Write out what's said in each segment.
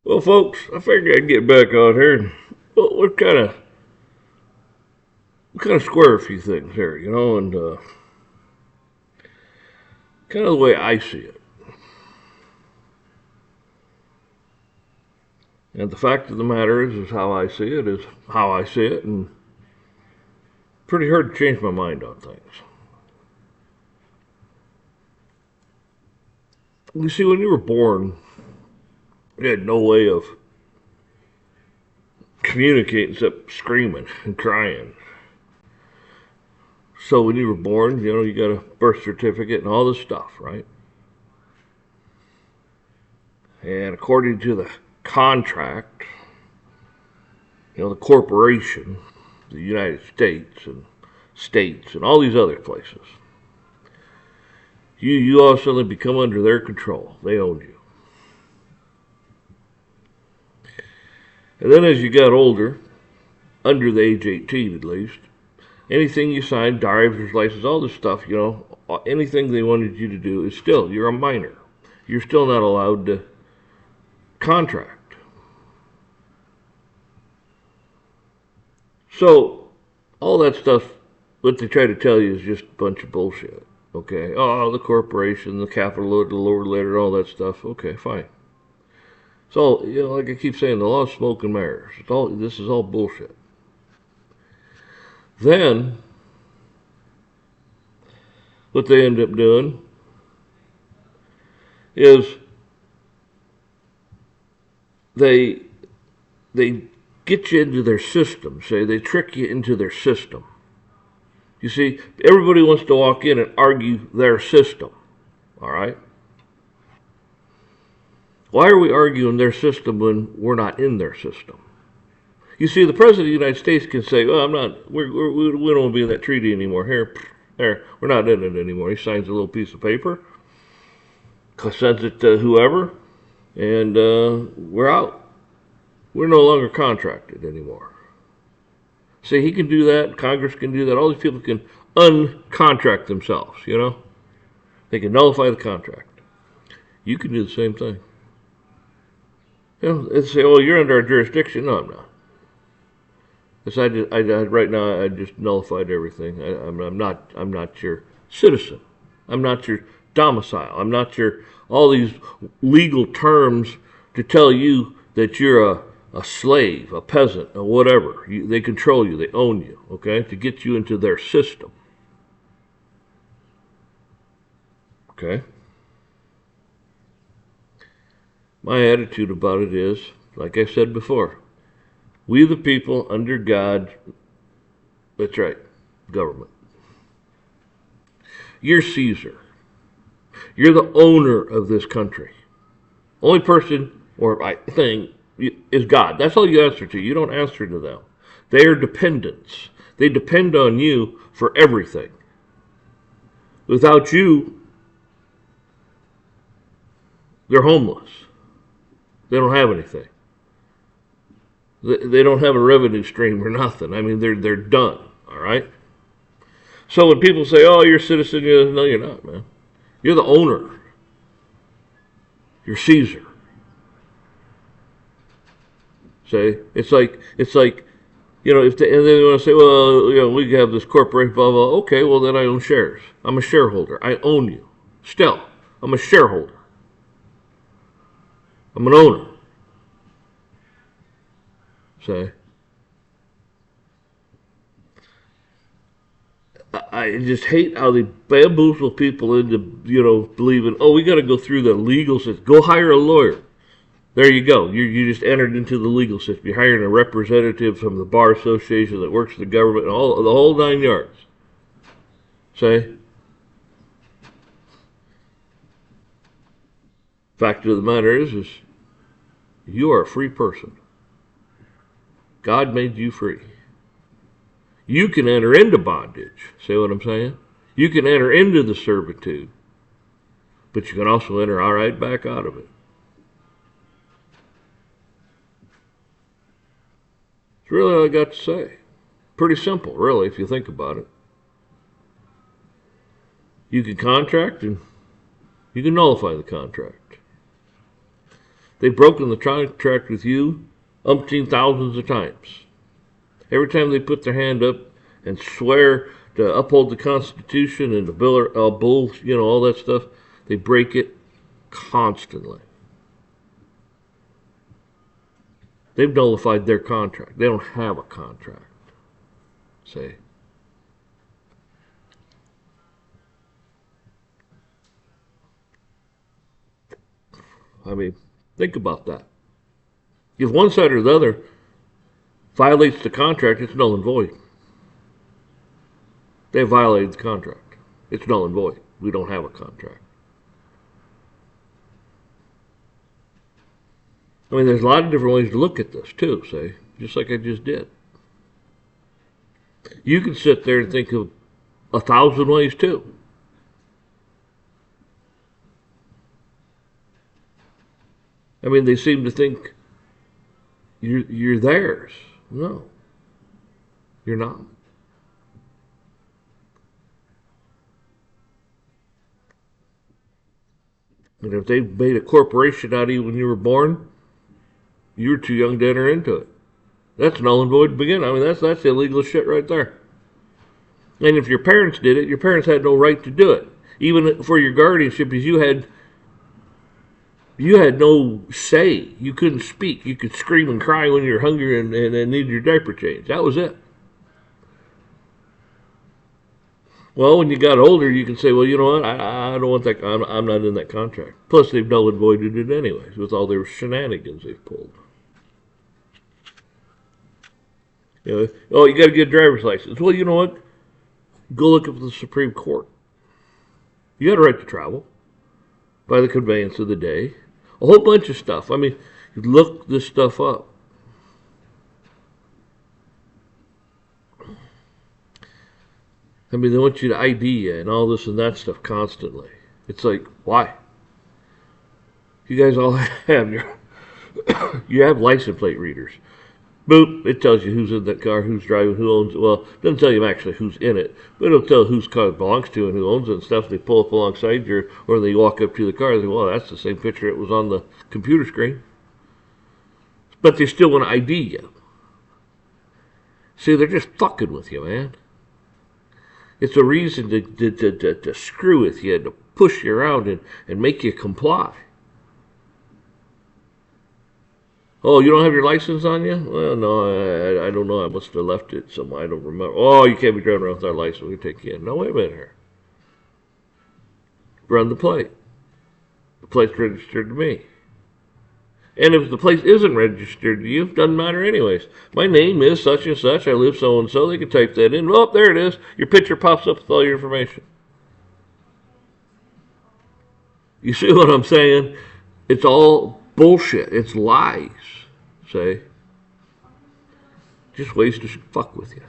Well, folks, I figured I'd get back on here. Well, we're kind of square a few things here, and kind of the way I see it. And the fact of the matter is how I see it is how I see it, and pretty hard to change my mind on things. You see, when you were born, you had no way of communicating except screaming and crying. So when you were born, you got a birth certificate and all this stuff, right? And according to the contract, the corporation, the United States and all these other places, you all of a sudden become under their control. They own you. And then as you got older, under the age 18 at least, anything you signed, driver's license, all this stuff, anything they wanted you to do is still, you're a minor. You're still not allowed to contract. So, all that stuff, what they try to tell you is just a bunch of bullshit. Okay? Oh, the corporation, the capital letter, the lower letter, all that stuff. Okay, fine. So, like I keep saying, the law of smoke and mirrors. This is all bullshit. Then, what they end up doing is they get you into their system. Say they trick you into their system. You see, everybody wants to walk in and argue their system. All right? Why are we arguing their system when we're not in their system? You see, the President of the United States can say, "Well, we don't want to be in that treaty anymore. There, we're not in it anymore." He signs a little piece of paper, sends it to whoever, and we're out. We're no longer contracted anymore. See, he can do that. Congress can do that. All these people can uncontract themselves, They can nullify the contract. You can do the same thing. They say, "Oh, you're under our jurisdiction." No, I'm not. Right now, I just nullified everything. I'm not your citizen. I'm not your domicile. I'm not your all these legal terms to tell you that you're a slave, a peasant, or whatever. They control you. They own you. Okay, to get you into their system. Okay. My attitude about it is, like I said before, we the people under God, that's right, government. You're Caesar. You're the owner of this country. Only person or thing is God. That's all you answer to. You don't answer to them. They are dependents. They depend on you for everything. Without you, they're homeless. They don't have anything. They don't have a revenue stream or nothing. I mean, they're done. All right. So when people say, "Oh, you're a citizen," no, you're not, man. You're the owner. You're Caesar. Say it's like if and they want to say, "Well, we have this corporation, blah blah." Okay, well then I own shares. I'm a shareholder. I own you. Still, I'm a shareholder. I'm an owner. Say. I just hate how they bamboozle people into, believing, "Oh, we got to go through the legal system. Go hire a lawyer." There you go. You just entered into the legal system. You're hiring a representative from the bar association that works for the government, and the whole 9 yards. Say, fact of the matter is you are a free person. God made you free. You can enter into bondage. See what I'm saying? You can enter into the servitude, but you can also enter all right back out of it. That's really all I got to say. Pretty simple, really, if you think about it. You can contract and you can nullify the contract. They've broken the contract with you umpteen thousands of times. Every time they put their hand up and swear to uphold the Constitution and the Bill of Bulls, all that stuff, they break it constantly. They've nullified their contract. They don't have a contract. See? I mean, think about that. If one side or the other violates the contract, it's null and void. They violated the contract. It's null and void. We don't have a contract. I mean, there's a lot of different ways to look at this, too, say, just like I just did. You can sit there and think of 1,000 ways, too. I mean, they seem to think you're theirs. No, you're not. And if they made a corporation out of you when you were born, you were too young to enter into it. That's null and void to begin. I mean, that's illegal shit right there. And if your parents did it, your parents had no right to do it. Even for your guardianship, because you had no say. You couldn't speak. You could scream and cry when you were hungry and needed your diaper changed. That was it. Well, when you got older, you can say, well, you know what? I don't want that. I'm not in that contract. Plus, they've null and voided it anyways with all their shenanigans they've pulled. Oh, you got to get a driver's license. Well, you know what? Go look up the Supreme Court. You got a right to travel by the conveyance of the day. A whole bunch of stuff. I mean, look this stuff up. I mean, they want you to ID you and all this and that stuff constantly. It's like, why? You guys all have you have license plate readers. Boop, it tells you who's in that car, who's driving, who owns it. Well, it doesn't tell you actually who's in it, but it'll tell whose car it belongs to and who owns it and stuff. They pull up alongside you, or they walk up to the car and say, well, that's the same picture that was on the computer screen. But they still want to ID you. See, they're just fucking with you, man. It's a reason to screw with you, to push you around and make you comply. Oh, you don't have your license on you? Well, no, I don't know. I must have left it somewhere. I don't remember. Oh, you can't be driving around without a license. We take you in. No, wait a minute here. Run the plate. The plate's registered to me. And if the plate isn't registered to you, it doesn't matter anyways. My name is such and such. I live so and so. They can type that in. Oh, there it is. Your picture pops up with all your information. You see what I'm saying? It's all bullshit. It's lies. Say. Just ways to fuck with you.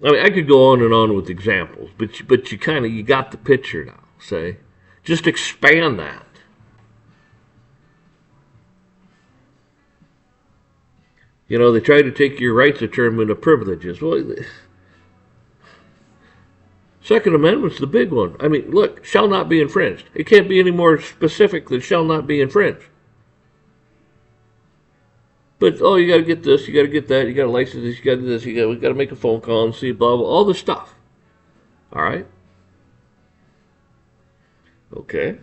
I mean, I could go on and on with examples, but you got the picture now. Say. Just expand that. You know, they try to take your rights and turn them into privileges. Well, the Second Amendment's the big one. I mean, look, shall not be infringed. It can't be any more specific than shall not be infringed. But, oh, you got to get this, you got to get that, you got to license this, you got to do this, we got to make a phone call and see, blah, blah, all this stuff. All right? Okay.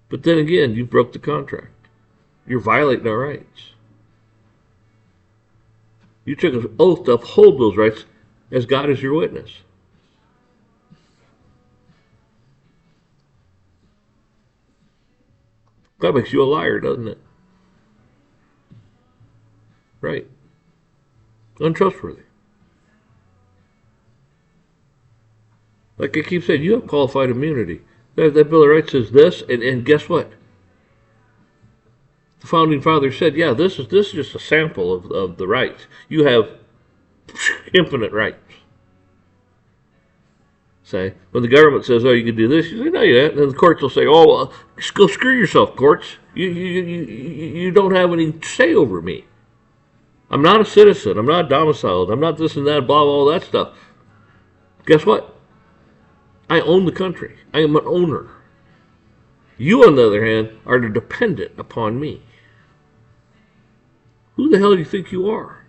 But then again, you broke the contract. You're violating our rights. You took an oath to uphold those rights as God is your witness. That makes you a liar, doesn't it? Right. Untrustworthy. Like I keep saying, you have qualified immunity. That Bill of Rights says this, and guess what? The Founding Fathers said, yeah, this is just a sample of the rights. You have infinite rights. Say, when the government says, oh, you can do this, you say, no, you can't. And then the courts will say, oh, well, go screw yourself, courts. You don't have any say over me. I'm not a citizen. I'm not domiciled. I'm not this and that, blah, blah, all that stuff. Guess what? I own the country. I am an owner. You, on the other hand, are dependent upon me. Who the hell do you think you are?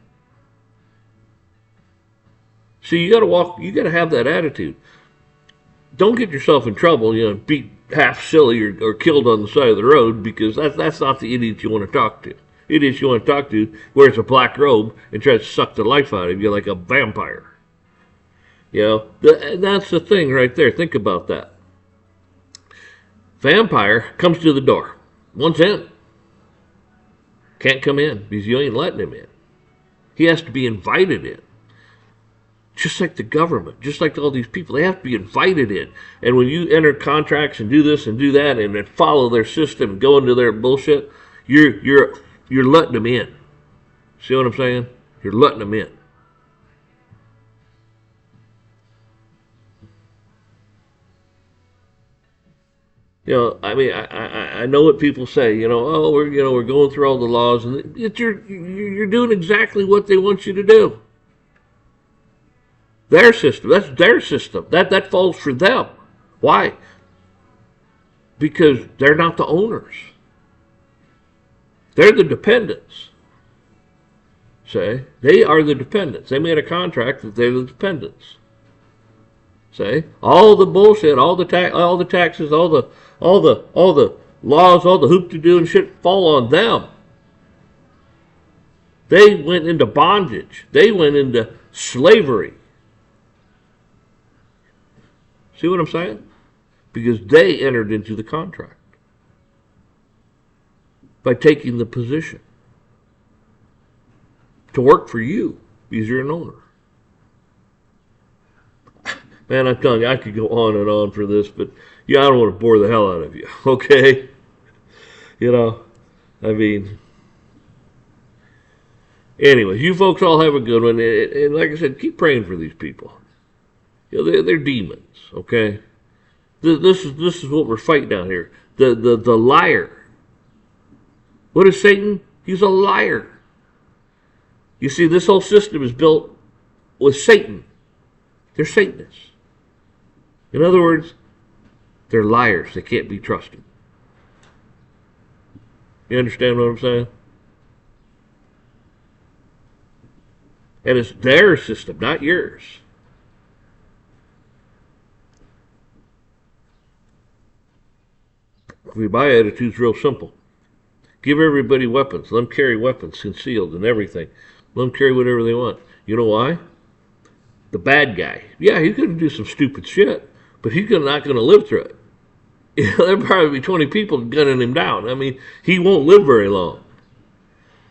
See, you gotta have that attitude. Don't get yourself in trouble, be half silly or killed on the side of the road, because that's not the idiot you want to talk to. Idiots you want to talk to wears a black robe and tries to suck the life out of you like a vampire. That's the thing right there. Think about that. Vampire comes to the door. Wants in. Can't come in because you ain't letting him in. He has to be invited in. Just like the government, just like all these people, they have to be invited in. And when you enter contracts and do this and do that and then follow their system and go into their bullshit, you're letting them in. See what I'm saying? You're letting them in. I know what people say. Oh, we're going through all the laws, and you're doing exactly what they want you to do. Their system. That's their system. That falls for them. Why? Because they're not the owners. They're the dependents. Say, they are the dependents. They made a contract that they're the dependents. Say, all the bullshit, all the taxes, all the laws, all the hoop-de-doo and shit fall on them. They went into bondage. They went into slavery. See what I'm saying? Because they entered into the contract by taking the position to work for you because you're an owner. Man, I'm telling you, I could go on and on for this, but I don't want to bore the hell out of you, okay? Anyways, you folks all have a good one, and like I said, keep praying for these people. They're demons, okay? This is what we're fighting down here. The liar. What is Satan? He's a liar. You see, this whole system is built with Satan. They're Satanists. In other words, they're liars. They can't be trusted. You understand what I'm saying? And it's their system, not yours. My attitude's real simple. Give everybody weapons. Let them carry weapons concealed and everything. Let them carry whatever they want. You know why? The bad guy. Yeah, he's going to do some stupid shit, but he's not going to live through it. There'll probably be 20 people gunning him down. He won't live very long.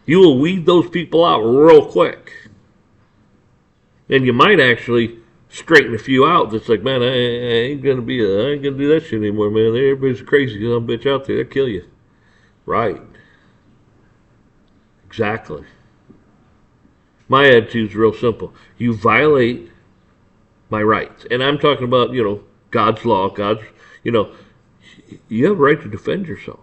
You will weed those people out real quick. And you might actually straighten a few out that's like, man, I ain't gonna do that shit anymore, man. Everybody's crazy little bitch out there, they'll kill you. Right. Exactly. My attitude's real simple. You violate my rights. And I'm talking about, God's law, you have a right to defend yourself.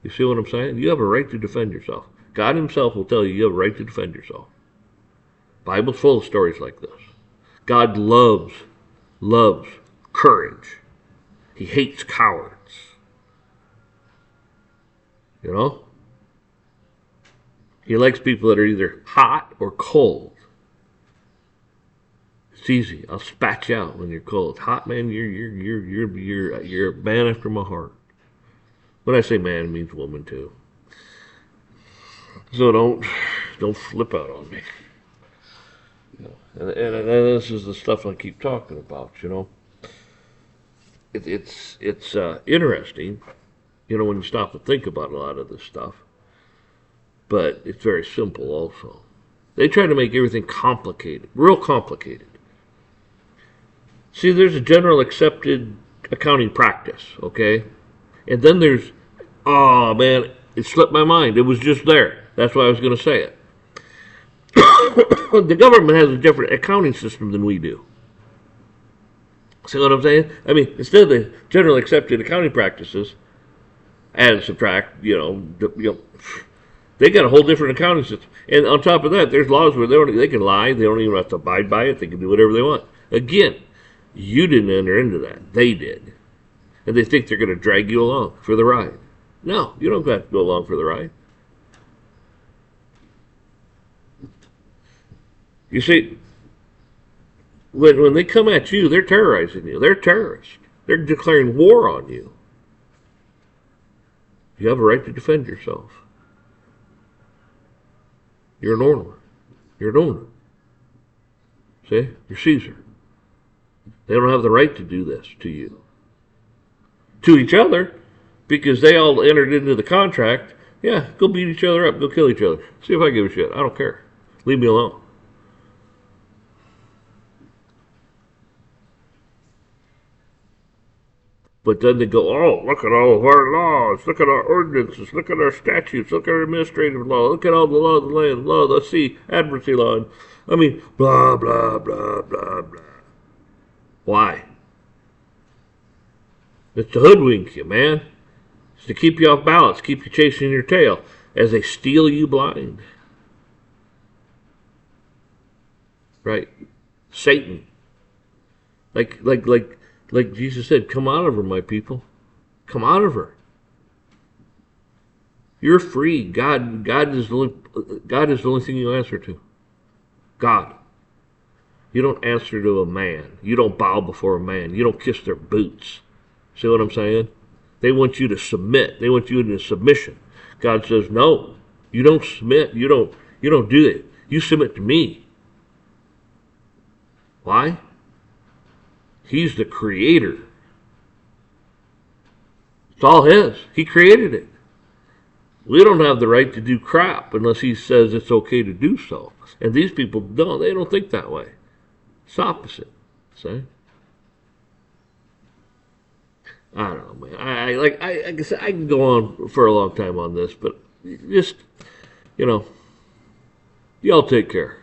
You see what I'm saying? You have a right to defend yourself. God himself will tell you have a right to defend yourself. Bible's full of stories like this. God loves courage. He hates cowards. He likes people that are either hot or cold. It's easy. I'll spat you out when you're cold. Hot, man, you're a man after my heart. When I say man, it means woman too. So don't flip out on me. And this is the stuff I keep talking about, It's interesting, when you stop to think about a lot of this stuff. But it's very simple also. They try to make everything complicated, real complicated. See, there's a general accepted accounting practice, okay? And then there's, oh man, it slipped my mind. It was just there. That's why I was going to say it. The government has a different accounting system than we do. See what I'm saying? Instead of the general accepted accounting practices, add, subtract, they got a whole different accounting system. And on top of that, there's laws where they can lie. They don't even have to abide by it. They can do whatever they want. Again, you didn't enter into that. They did. And they think they're going to drag you along for the ride. No, you don't have to go along for the ride. You see, when they come at you, they're terrorizing you. They're terrorists. They're declaring war on you. You have a right to defend yourself. You're an owner. You're an owner. See? You're Caesar. They don't have the right to do this to you. To each other, because they all entered into the contract. Yeah, go beat each other up. Go kill each other. See if I give a shit. I don't care. Leave me alone. But then they go, oh, look at all of our laws, look at our ordinances, look at our statutes, look at our administrative law, look at all the law of the land, law of the sea, admiralty law. And, I mean, blah, blah, blah, blah, blah. Why? It's to hoodwink you, man. It's to keep you off balance, keep you chasing your tail as they steal you blind. Right? Satan. Like Jesus said, come out of her, my people. Come out of her. You're free. God is the only thing you answer to. God. You don't answer to a man. You don't bow before a man. You don't kiss their boots. See what I'm saying? They want you to submit. They want you in submission. God says, no, you don't submit. You don't do it. You submit to me. Why? He's the creator. It's all his. He created it. We don't have the right to do crap unless he says it's okay to do so. And these people don't. They don't think that way. It's opposite. See? I don't know, man. I guess I can go on for a long time on this, but just, y'all take care.